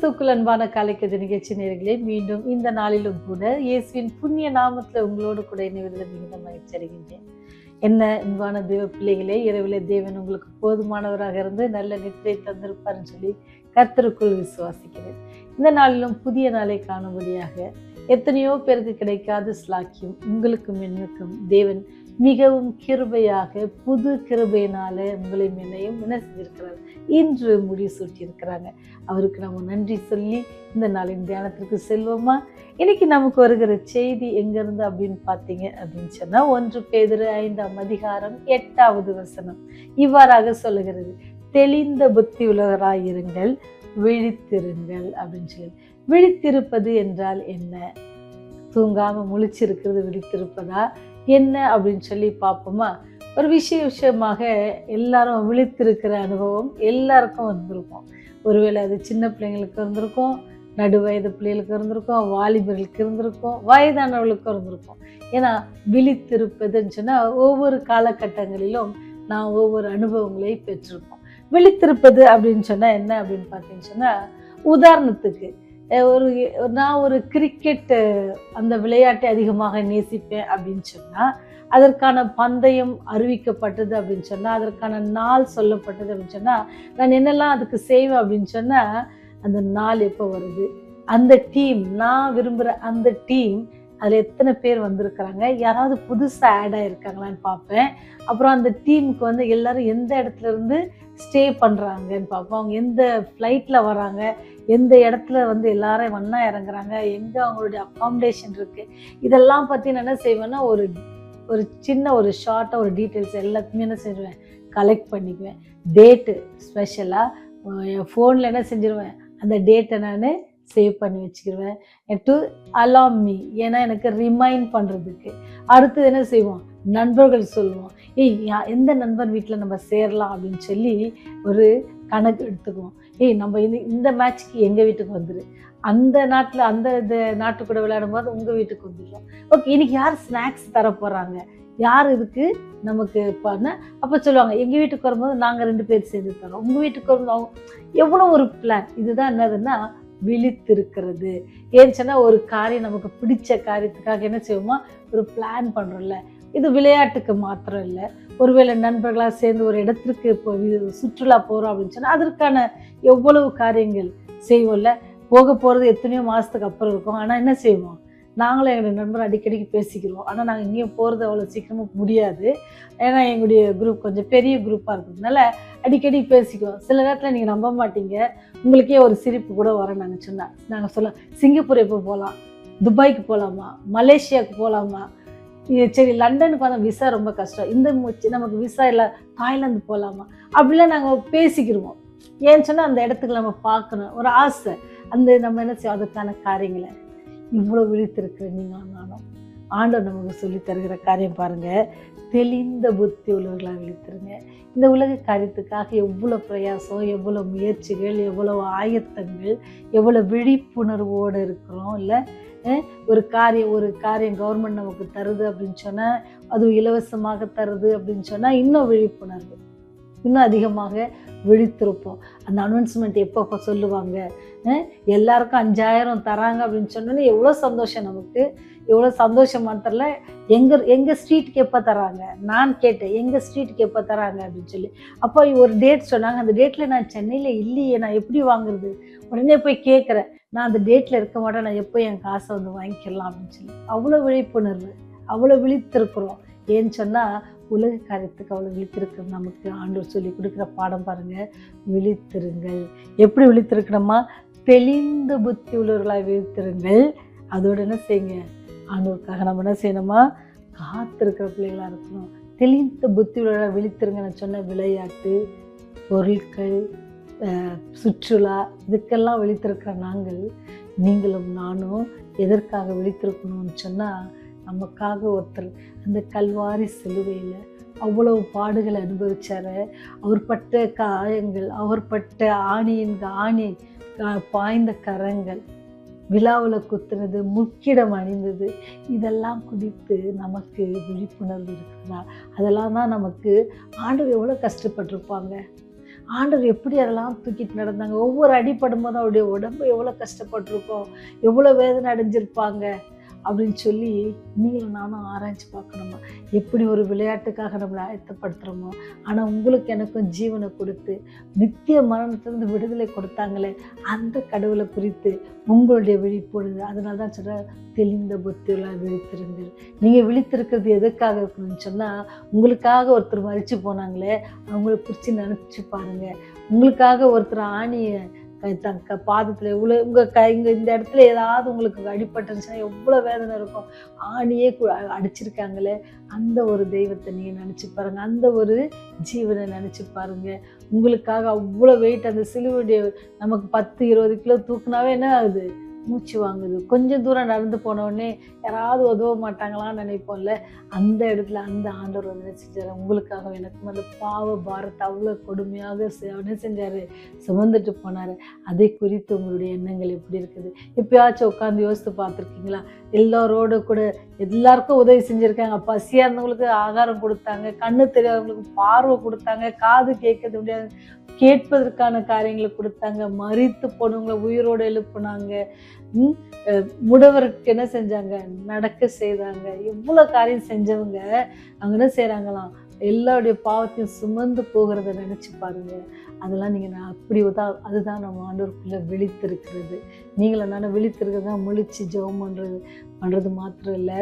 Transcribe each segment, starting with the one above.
கிறிஸ்துவுக்குள் அன்பான காலைக்கதை நிகழ்ச்சி நேயர்களே, மீண்டும் இந்த நாளிலும் கூட இயேசுவின் புண்ணிய நாமத்தில் உங்களோடு கூட இணைவதில் மிகுந்த மகிழ்ச்சி அடைகின்றேன். என்ன அன்பான தேவ பிள்ளைகளே, இரவிலே தேவன் உங்களுக்கு போதுமானவராக இருந்து நல்ல நித்திரை தந்திருப்பார்னு சொல்லி கர்த்தருக்குள் விசுவாசிக்கிறேன். இந்த நாளிலும் புதிய நாளை காணும்படியாக எத்தனையோ பேருக்கு கிடைக்காத ஸ்லாக்கியம் உங்களுக்கும் என்னுக்கும் தேவன் மிகவும் கிருபையாக புது கிருபையினால உங்களையும் என்னையும் என்ன செஞ்சிருக்கிறார், இன்று முடிசூட்டி இருக்கிறாங்க. அவருக்கு நம்ம நன்றி சொல்லி இந்த நாளின் தியானத்திற்கு செல்வோமா? இன்னைக்கு நமக்கு வருகிற செய்தி எங்கிருந்து அப்படின்னு பார்த்தீங்க அப்படின்னு சொன்னா 1 பேதுரு 5ஆம் அதிகாரம் 8வது வசனம் இவ்வாறாக சொல்லுகிறது, தெளிந்த புத்தி உள்ளவராயிருங்கள், விழித்திருங்கள் அப்படின்னு சொல்லி. விழித்திருப்பது என்றால் என்ன? தூங்காம முழிச்சிருக்கிறது விழித்திருப்பதா என்ன அப்படின்னு சொல்லி பார்ப்போமா? ஒரு விஷயமாக எல்லாரும் விழித்திருக்கிற அனுபவம் எல்லாருக்கும் வந்திருக்கும். ஒருவேளை அது சின்ன பிள்ளைங்களுக்கு இருந்திருக்கும், நடுவயது பிள்ளைகளுக்கு இருந்திருக்கும், வாலிபர்களுக்கு இருந்திருக்கும், வயதானவர்களுக்கும் இருந்திருக்கும். ஏன்னா விழித்திருப்பதுன்னு சொன்னால் ஒவ்வொரு காலகட்டங்களிலும் நான் ஒவ்வொரு அனுபவங்களை பெற்றிருப்போம். விழித்திருப்பது அப்படின்னு சொன்னால் என்ன அப்படின்னு பார்த்தீங்கன்னு சொன்னால், உதாரணத்துக்கு நான் ஒரு கிரிக்கெட் அந்த விளையாட்டை அதிகமாக நேசிப்பேன் அப்படின்னு சொன்னால், அதற்கான பந்தயம் அறிவிக்கப்பட்டது அப்படின்னு சொன்னால், அதற்கான நாள் சொல்லப்பட்டது அப்படின்னு சொன்னால், நான் என்னெல்லாம் அதுக்கு செய்வேன் அப்படின்னு சொன்னால், அந்த நாள் எப்போ வருது, அந்த டீம் நான் விரும்புகிற அந்த டீம் அதில் எத்தனை பேர் வந்திருக்கிறாங்க, யாராவது புதுசாக ஆட் ஆகிருக்காங்களான்னு பார்ப்பேன். அப்புறம் அந்த டீமுக்கு எல்லாரும் எந்த இடத்துல இருந்து ஸ்டே பண்ணுறாங்கன்னு பார்ப்போம், அவங்க எந்த ஃப்ளைட்டில் வராங்க, எந்த இடத்துல எல்லாரும் ஒன்றா இறங்குறாங்க, எங்கே அவங்களுடைய அக்காமடேஷன் இருக்குது, இதெல்லாம் பற்றி நான் என்ன செய்வேன்னா ஒரு சின்ன ஒரு ஷார்ட்டாக ஒரு டீட்டெயில்ஸ் எல்லாத்தையுமே என்ன செஞ்சுருவேன், கலெக்ட் பண்ணிக்குவேன். டேட்டு ஸ்பெஷலாக என் ஃபோனில் என்ன செஞ்சுருவேன், அந்த டேட்டை நான் சேவ் பண்ணி வச்சுக்கிடுவேன். டு அலாம் மீ, ஏன்னா எனக்கு ரிமைண்ட் பண்ணுறதுக்கு. அடுத்தது என்ன செய்வோம், நண்பர்கள் சொல்லுவோம், எந்த நண்பர் வீட்டில் நம்ம சேரலாம் அப்படின்னு சொல்லி ஒரு கணக்கு எடுத்துக்குவோம். நம்ம இந்த மேட்ச்க்கு எங்கள் வீட்டுக்கு வந்துடு, அந்த நாட்டில் அந்த நாட்டு கூட விளையாடும் போது உங்கள் வீட்டுக்கு வந்துடுறோம். ஓகே, இன்னைக்கு யார் ஸ்நாக்ஸ் தர போகிறாங்க, யார் இதுக்கு நமக்கு பண்ண, அப்போ சொல்லுவாங்க எங்கள் வீட்டுக்கு வரும்போது நாங்கள் 2 பேர் சேர்ந்து தரோம், உங்கள் வீட்டுக்கு வரும்போது எவ்வளோ ஒரு பிளான். இதுதான் என்னதுன்னா விழித்திருக்கிறது. ஏன்னு சொன்னால் ஒரு காரியம் நமக்கு பிடிச்ச காரியத்துக்காக என்ன செய்வோமா, ஒரு பிளான் பண்ணுறோம்ல. இது விளையாட்டுக்கு மாத்திரம் இல்லை, ஒருவேளை நண்பர்களாக சேர்ந்து ஒரு இடத்திற்கு இப்போ சுற்றுலா போகிறோம் அப்படின்னு சொன்னால் அதற்கான எவ்வளவு காரியங்கள் செய்வோம்ல. போக போகிறது எத்தனையோ மாதத்துக்கு அப்புறம் இருக்கும், ஆனால் என்ன செய்வோம், நாங்களும் எங்களுடைய நண்பர் அடிக்கடிக்கு பேசிக்கிறோம். ஆனால் நாங்கள் இங்கேயும் போகிறது அவ்வளோ சீக்கிரமாக முடியாது, ஏன்னா எங்களுடைய குரூப் கொஞ்சம் பெரிய குரூப்பாக இருக்கிறதுனால அடிக்கடி பேசிக்குவோம். சில நேரத்தில் நீங்கள் நம்ப மாட்டீங்க, உங்களுக்கே ஒரு சிரிப்பு கூட வர நாங்கள் சொன்னால். நாங்கள் சொல்லலாம், சிங்கப்பூர் எப்போ போகலாம், துபாய்க்கு போகலாமா, மலேசியாவுக்கு போகலாமா, சரி லண்டனுக்கு வந்தால் விசா ரொம்ப கஷ்டம், இந்த நமக்கு விசா இல்லை, தாய்லாந்து போகலாமா, அப்படிலாம் நாங்கள் பேசிக்கிடுவோம். ஏன்னு சொன்னால் அந்த இடத்துக்கு நம்ம பார்க்கணும் ஒரு ஆசை, அந்த நம்ம என்ன செய்வோம், அதுக்கான காரியங்களை. இவ்வளோ விழித்திருக்கிற நீங்களும் நானும் ஆண்டவர் நமக்கு சொல்லி தருகிற காரியம் பாருங்கள், தெளிந்த புத்தி உள்ளவர்களாக விழித்திருங்க. இந்த உலக காரியத்துக்காக எவ்வளோ பிரயாசம், எவ்வளோ முயற்சிகள், எவ்வளோ ஆயத்தங்கள், எவ்வளோ விழிப்புணர்வோடு இருக்கிறோம் இல்லை. ஒரு காரியம் கவர்மெண்ட் நமக்கு தருது அப்படின்னு சொன்னால், அது இலவசமாக தருது அப்படின்னு சொன்னால் இன்னும் விழிப்புணர்வு, இன்னும் அதிகமாக விழித்திருப்போம். அந்த அனௌன்ஸ்மெண்ட் எப்போ சொல்லுவாங்க, எல்லாருக்கும் 5000 தராங்க அப்படின்னு சொன்னோன்னே எவ்வளோ சந்தோஷம் நமக்கு, எவ்வளோ சந்தோஷம் மாத்திரல. எங்கள் ஸ்ட்ரீட்டுக்கு எப்போ தராங்க, நான் கேட்டேன் எங்கள் ஸ்ட்ரீட்டுக்கு எப்போ தராங்க அப்படின்னு சொல்லி. அப்போ ஒரு டேட் சொன்னாங்க, அந்த டேட்டில் நான் சென்னையில் இல்லையே, நான் எப்படி வாங்குறது, உடனே போய் கேட்குறேன், நான் அந்த டேட்டில் இருக்க மாட்டேன், நான் எப்போ என் காசை வாங்கிக்கலாம் அப்படின்னு சொல்லி. அவ்வளோ விழிப்புணர்வு, அவ்வளோ விழித்திருக்கிறோம். ஏன்னு சொன்னால் உலக காரியத்துக்கு அவ்வளோ விழித்திருக்கிறது நமக்கு ஆண்டவர் சொல்லி கொடுக்குற பாடம் பாருங்கள். விழித்திருங்கள். எப்படி விழித்திருக்கணுமா, தெளிந்த புத்தி உள்ளவர்களாக விழித்திருங்கள். அதோடு என்ன செய்யுங்க, ஆண்டவருக்காக நம்ம என்ன செய்யணுமா, காத்திருக்கிற பிள்ளைகளாக இருக்கணும். தெளிந்த புத்தி உள்ளவர்களாக விழித்திருங்க. நான் சொன்ன விளையாட்டு, பொருட்கள், சுற்றுலா, இதுக்கெல்லாம் விழித்திருக்கிற நீங்களும் நானும் எதற்காக விழித்திருக்கணும்னு சொன்னால், நமக்காக ஒருத்தர் அந்த கல்வாரி சிலுவையில் அவ்வளவு பாடுகளை அனுபவிச்சார். அவர் பட்ட காயங்கள், அவர் பட்ட ஆணி பாய்ந்த கரங்கள், விழாவில் குத்துனது, முக்கிடம் அணிந்தது, இதெல்லாம் குறித்து நமக்கு விழிப்புணர்வு இருக்குதா? அதெல்லாம் தான் நமக்கு ஆண்டவர் எவ்வளோ கஷ்டப்பட்டிருப்பாங்க. ஆண்டவர் எப்படி அதெல்லாம் தூக்கிட்டு நடந்தாங்க. ஒவ்வொரு அடிபடும் போதும் அவருடைய உடம்பு எவ்வளோ கஷ்டப்பட்டிருக்கோம், எவ்வளோ வேதனை அடைஞ்சிருப்பாங்க அப்படின்னு சொல்லி நீங்களும் நானும் ஆராய்ச்சி பார்க்கணுமா. எப்படி ஒரு விளையாட்டுக்காக நம்மளை ஆயத்தப்படுத்துகிறோமோ, ஆனால் உங்களுக்கு எனக்கும் ஜீவனை கொடுத்து நித்திய மரணத்திலிருந்து விடுதலை கொடுத்தாங்களே அந்த கடவுளை குறித்து உங்களுடைய விழிப்பொழுது. அதனால தான் சொல்ற தெளிந்த புத்தியுள்ள விழித்திருங்கள். நீங்கள் விழித்திருக்கிறது எதுக்காக இருக்கணும்னு சொன்னால், உங்களுக்காக ஒருத்தர் மறித்து போனாங்களே அவங்கள குறித்து நினச்சி பாருங்கள். உங்களுக்காக ஒருத்தர் ஆணியை பாதத்தில் எவ்வளோ இங்கே இந்த இடத்துல ஏதாவது உங்களுக்கு அடிபட்டுருச்சுன்னா எவ்வளோ வேதனை இருக்கும். ஆணியே அடிச்சிருக்காங்களே அந்த ஒரு தெய்வத்தை நீங்கள் நினச்சி பாருங்கள். அந்த ஒரு ஜீவனை நினச்சி பாருங்கள். உங்களுக்காக அவ்வளோ வெயிட் அந்த சிலுவையுடைய நமக்கு 10-20 கிலோ தூக்குனாவே என்ன ஆகுது, மூச்சு வாங்குது. கொஞ்சம் தூரம் நடந்து போனோடனே யாராவது உதவ மாட்டாங்களான்னு நினைப்போம்ல, அந்த இடத்துல அந்த ஆண்டவர் வந்து செஞ்சார். உங்களுக்காக எனக்கும் அந்த பாவ பாரத்தை அவ்வளோ கொடுமையாக என்ன செஞ்சார், சுமந்துட்டு போனார். அதை குறித்து உங்களுடைய எண்ணங்கள் எப்படி இருக்குது? எப்பயாச்சும் உட்காந்து யோசித்து பார்த்துருக்கீங்களா? எல்லாரோட கூட எல்லாருக்கும் உதவி செஞ்சுருக்காங்க. பசியாக இருந்தவங்களுக்கு ஆகாரம் கொடுத்தாங்க, கண்ணு தெரியாதவங்களுக்கு பார்வை கொடுத்தாங்க, காது கேட்கறது முடியாது கேட்பதற்கான காரியங்களை கொடுத்தாங்க, மரித்து போனவங்களை உயிரோடு எழுப்புனாங்க, முடவருக்கு என்ன செஞ்சாங்க, நடக்க செய்தாங்க. எவ்வளோ காரியம் செஞ்சவங்க அவங்க என்ன செய்கிறாங்களாம், எல்லாருடைய பாவத்தையும் சுமந்து போகிறத நினச்சி பாருங்க. அதெல்லாம் நீங்கள் அப்படிதான், அதுதான் நம்ம ஆண்டவருக்குள்ளே விழித்திருக்கிறது. நீங்களும் நானும் விழித்திருக்கிறது தான் முழிச்சு ஜெபம் பண்ணுறது மாத்திரம் இல்லை.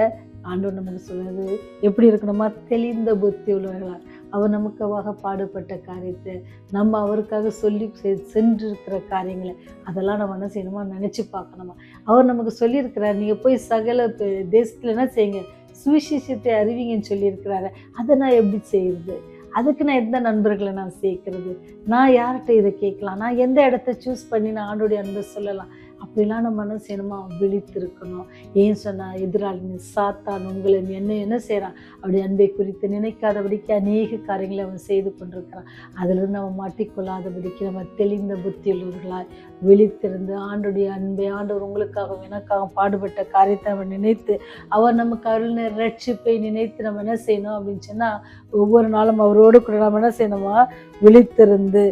ஆண்டவர் நமக்கு சொல்றது எப்படி இருக்கணுமா, தெளிந்த புத்தி உள்ளவர்களா. அவர் நமக்காக பாடுபட்ட காரியத்தை, நம்ம அவருக்காக சொல்லி சென்றிருக்கிற காரியங்களை அதெல்லாம் நம்ம என்ன செய்யணுமா, நினச்சி பார்க்கணுமா. அவர் நமக்கு சொல்லியிருக்கிறார், நீங்கள் போய் சகல தேசத்தில் என்ன செய்யுங்க, சுவிசேஷத்தை அறிவிங்கன்னு சொல்லியிருக்கிறாரு. அதை நான் எப்படி செய்யறது? அதுக்கு நான் எந்த நண்பர்களை நான் சேர்க்கறது? நான் யார்கிட்ட இதை கேட்கலாம்? நான் எந்த இடத்த சூஸ் பண்ணி நான் ஆண்டோடைய அன்பை சொல்லலாம்? அப்படிலாம் நம்ம என்ன செய்யணுமா, விழித்திருக்கணும். ஏன் சொன்னால் எதிராளி சாத்தான் உங்களை என்ன செய்கிறான், அப்படி அன்பை குறித்து நினைக்காதபடிக்கு அநேக காரியங்களை அவன் செய்து கொண்டிருக்கிறான். அதிலிருந்து நம்ம மாட்டிக்கொள்ளாதபடிக்கு நம்ம தெளிந்த புத்தியுள்ளவர்களாய் விழித்திருந்து ஆண்டோடைய அன்பை, ஆண்டவர் உங்களுக்காக எனக்காக பாடுபட்ட காரியத்தை அவன் நினைத்து, அவர் நமக்கு அருள் ரட்சிப்பை நினைத்து நம்ம என்ன செய்யணும் அப்படின்னு சொன்னால், ஒவ்வொரு நாளும் அவரோடு கூட நம்ம என்ன செய்யணுமா, விழித்திருந்து.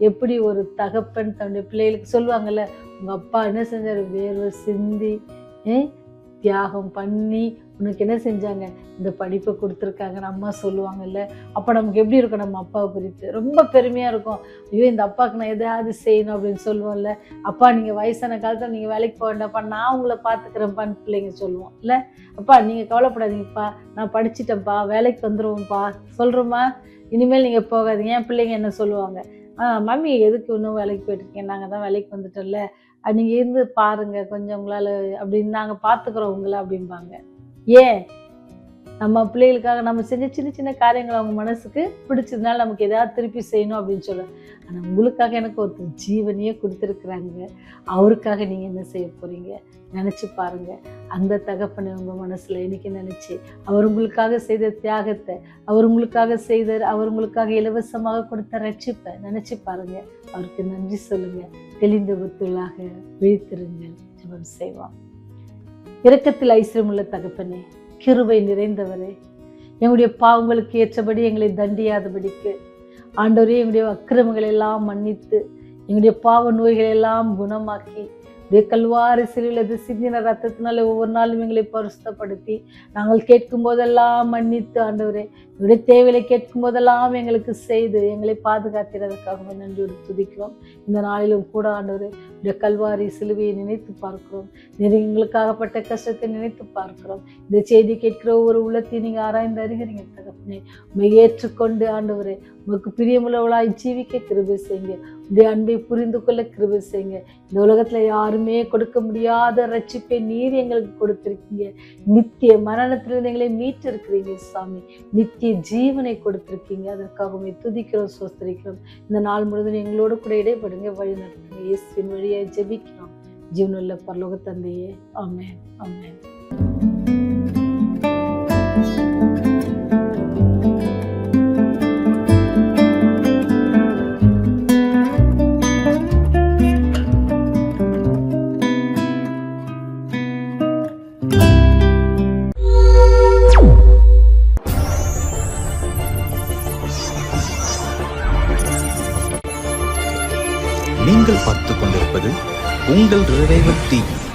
எப்படி ஒரு தகப்பன் தன்னுடைய பிள்ளைகளுக்கு சொல்லுவாங்கல்ல, உங்கள் அப்பா என்ன செஞ்சார், வேர்வை சிந்தி தியாகம் பண்ணி உனக்கு என்ன செஞ்சாங்க, இந்த படிப்பை கொடுத்துருக்காங்கன்னு அம்மா சொல்லுவாங்கல்ல. அப்போ நமக்கு எப்படி இருக்கும், நம்ம அப்பாவை குறித்து ரொம்ப பெருமையாக இருக்கும். ஐயோ இந்த அப்பாவுக்கு நான் எதாவது செய்யணும் அப்படின்னு சொல்லுவோம்ல. அப்பா நீங்கள் வயசான காலத்தில் நீங்கள் வேலைக்கு போக வேண்டாம்ப்பா, நான் உங்களை பார்த்துக்கிறேன்ப்பான்னு பிள்ளைங்க சொல்லுவோம் இல்லை. அப்பா நீங்கள் கவலைப்படாதீங்கப்பா, நான் படிச்சுட்டேன்ப்பா, வேலைக்கு வந்துடுவோம்ப்பா சொல்கிறோமா, இனிமேல் நீங்கள் போகாதீங்க. என் பிள்ளைங்க என்ன சொல்லுவாங்க, மம்மி எதுக்கு இன்னும் வேலைக்கு போயிட்டுருக்கேன், நாங்கள் தான் வேலைக்கு வந்துட்டோம்ல, நீங்கள் இருந்து பாருங்கள் கொஞ்சம் உங்களால், அப்படின்னு நாங்கள் பார்த்துக்குறோம் உங்களை அப்படிம்பாங்க. ஏன், நம்ம பிள்ளைகளுக்காக நம்ம செஞ்ச சின்ன சின்ன காரியங்கள் அவங்க மனசுக்கு பிடிச்சதுனால நமக்கு எதாவது திருப்பி செய்யணும் அப்படின்னு சொல்ல. ஆனால் உங்களுக்காக எனக்கு ஒருத்தர் ஜீவனையே கொடுத்துருக்குறாங்க, அவருக்காக நீங்கள் என்ன செய்ய போகிறீங்க நினச்சி பாருங்கள். அந்த தகப்பனை உங்கள் மனசில் இன்னைக்கு நினச்சி, அவர் உங்களுக்காக செய்த தியாகத்தை, அவர் உங்களுக்காக இலவசமாக கொடுத்த ரட்சிப்பை நினச்சி பாருங்கள். அவருக்கு நன்றி சொல்லுங்கள். தெளிந்த புத்தியுள்ளாக விழித்திருங்கள். ஜெபம் செய்வோம். இரக்கத்தில் ஐஸ்வரியமுள்ள தகப்பனே, கிருபை நிறைந்தவரே, எங்களுடைய பாவங்களுக்கு ஏற்றபடி எங்களை தண்டியாதபடிக்கு ஆண்டவரே, எங்களுடைய அக்கிரமங்களை எல்லாம் மன்னித்து எங்களுடைய பாவ நோய்களை எல்லாம் குணமாக்கி கல்வாரி சிலுவையில் சிந்தின ரத்தத்தினால ஒவ்வொரு நாளும் எங்களை பரிசுத்தப்படுத்தி நாங்கள் கேட்கும் போதெல்லாம் மன்னித்து ஆண்டவரே, எங்களுடைய தேவையை கேட்கும் போதெல்லாம் எங்களுக்கு செய்து எங்களை பாதுகாக்கிறதுக்காக நன்றியோடு துதிக்கிறோம். இந்த நாளிலும் கூட ஆண்டவரே, இந்த கல்வாரி சிலுவையை நினைத்து பார்க்கிறோம். எங்களுக்காகப்பட்ட கஷ்டத்தை நினைத்து பார்க்கிறோம். இந்த செய்தி கேட்கிற ஒவ்வொரு உள்ளத்தையும் நீங்கள் ஆராய்ந்து அறிகிறீங்க தகப்பனே. உண்மை ஏற்றுக்கொண்டு ஆண்டவரே, உங்களுக்கு பிரியமுள்ளவளாய் ஜீவிக்க கிருபை செய்யுங்க. உடைய அன்பை புரிந்து கொள்ள கிருபை செய்யுங்க. இந்த உலகத்துல யாருமே கொடுக்க முடியாத ரட்சிப்பை நீர் எங்களுக்கு கொடுத்திருக்கீங்க. நித்திய மரணத்திலிருந்து எங்களை மீட்டு இருக்கிறீங்க சாமி. நித்திய ஜீவனை கொடுத்திருக்கீங்க. அதற்காக துதிக்கிறோம், சோஸ்தரிக்கிறோம். இந்த நாள் முழுவதும் எங்களோடு கூட இடைப்படுங்க, வழி நடத்துங்க. இயேசுவின் வழியாய் ஜெபிக்கிறோம் ஜீவனுள்ள பரலோக தந்தையே. ஆமென், ஆமென். நீங்கள் பார்த்துக் கொண்டிருப்பது உங்கள் ரிவைவல் டிவி.